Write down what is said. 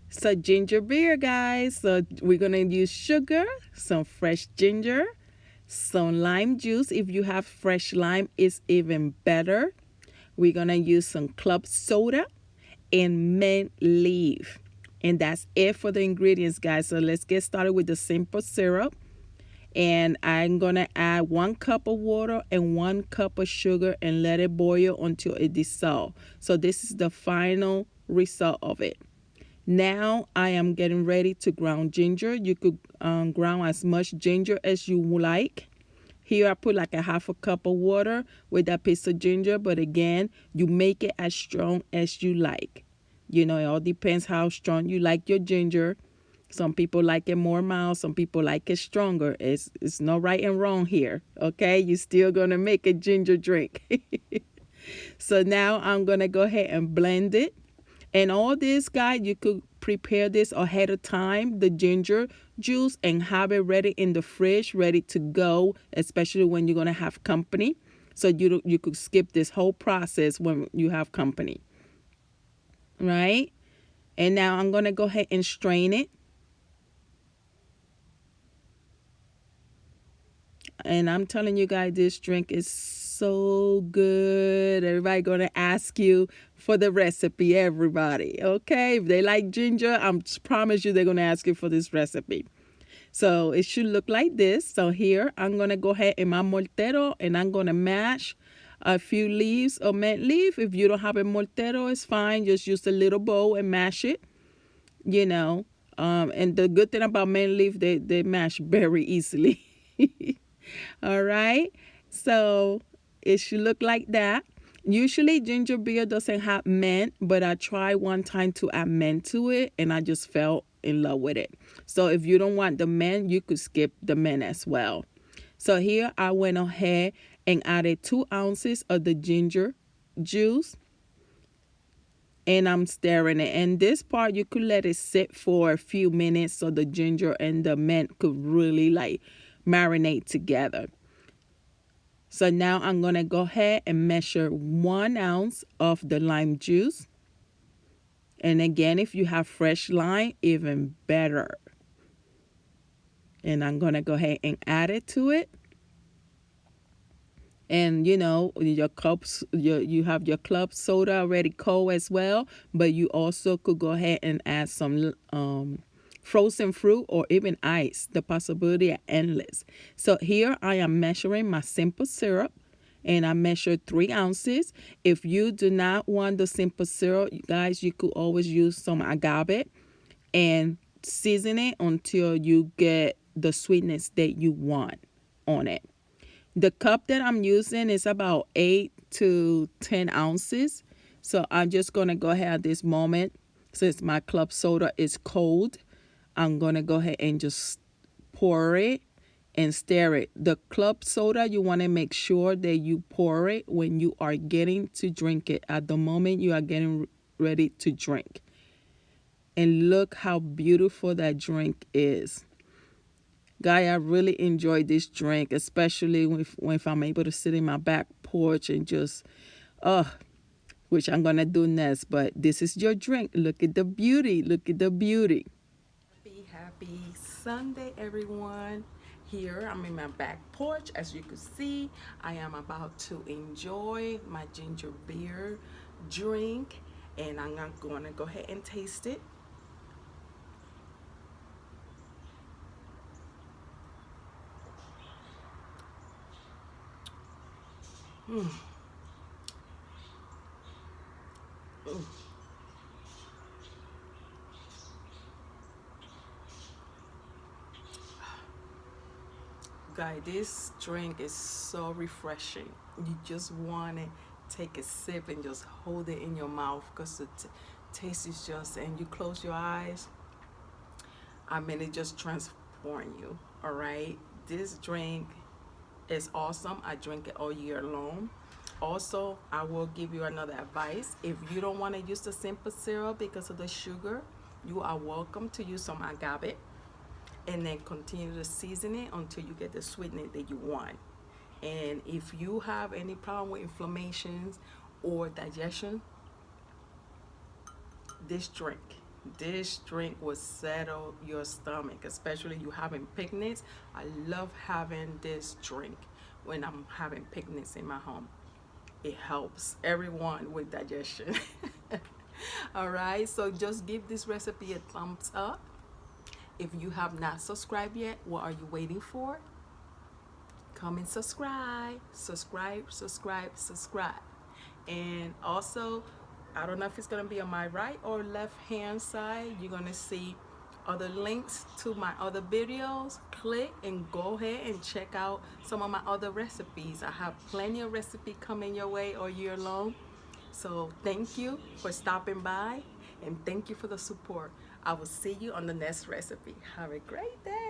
So ginger beer, guys. So we're gonna use sugar, some fresh ginger, some lime juice. If you have fresh lime, it's even better. We're gonna use some club soda and mint leaf. And that's it for the ingredients, guys. So let's get started with the simple syrup. And I'm gonna add 1 cup of water and 1 cup of sugar and let it boil until it dissolves. So this is the final result of it. Now I am getting ready to ground ginger. You could ground as much ginger as you like. Here I put like a 1/2 cup of water with that piece of ginger, but again, you make it as strong as you like. You know, it all depends how strong you like your ginger. Some people like it more mild, some people like it stronger. It's no right and wrong here, okay? You're still gonna make a ginger drink. So now I'm gonna go ahead and blend it. And all this, guys, you could prepare this ahead of time, the ginger juice, and have it ready in the fridge, ready to go, especially when you're gonna have company. So you could skip this whole process when you have company, right? And now I'm gonna go ahead and strain it. And I'm telling you guys, this drink is so good. Everybody gonna ask you for the recipe, everybody. Okay, if they like ginger, I promise you they're gonna ask you for this recipe. So it should look like this. So here I'm gonna go ahead in my mortero and I'm gonna mash a few leaves of mint leaf. If you don't have a mortero, it's fine. Just use a little bowl and mash it. You know, and the good thing about mint leaf, they mash very easily. All right. So it should look like that. Usually ginger beer doesn't have mint, but I tried one time to add mint to it and I just fell in love with it. So if you don't want the mint, you could skip the mint as well. So here I went ahead and added 2 ounces of the ginger juice and I'm stirring it. And this part you could let it sit for a few minutes so the ginger and the mint could really like marinate together. So now I'm gonna go ahead and measure 1 ounce of the lime juice. And again, if you have fresh lime, even better. And I'm gonna go ahead and add it to it. And you know, your cups, you have your club soda already cold as well, but you also could go ahead and add some frozen fruit or even ice. The possibility are endless. So here I am measuring my simple syrup and I measured 3 ounces. If you do not want the simple syrup, guys, you could always use some agave and season it until you get the sweetness that you want on it. The cup that I'm using is about 8 to 10 ounces. So I'm just going to go ahead at this moment, since my club soda is cold, I'm going to go ahead and just pour it and stir it. The club soda, you want to make sure that you pour it when you are getting to drink it. At the moment you are getting ready to drink. And look how beautiful that drink is. Guy, I really enjoy this drink, especially if I'm able to sit in my back porch and just, which I'm going to do next. But this is your drink. Look at the beauty. Look at the beauty. Happy Sunday, everyone. Here, I'm in my back porch. As you can see, I am about to enjoy my ginger beer drink. And I'm going to go ahead and taste it. Mm. Mm. Guy, this drink is so refreshing. You just want to take a sip and just hold it in your mouth because the taste is just, and you close your eyes, I mean, it just transforms you. All right, this drink is awesome. I drink it all year long. Also, I will give you another advice. If you don't want to use the simple syrup because of the sugar, you are welcome to use some agave and then continue to season it until you get the sweetness that you want. And if you have any problem with inflammations or digestion, this drink This drink will settle your stomach, especially you having picnics. I love having this drink when I'm having picnics in my home. It helps everyone with digestion. All right, so just give this recipe a thumbs up. If you have not subscribed yet, what are you waiting for? Come and subscribe, subscribe, subscribe, subscribe. And also, I don't know if it's gonna be on my right or left hand side, you're gonna see other links to my other videos. Click and go ahead and check out some of my other recipes. I have plenty of recipes coming your way all year long. So thank you for stopping by and thank you for the support. I will see you on the next recipe. Have a great day.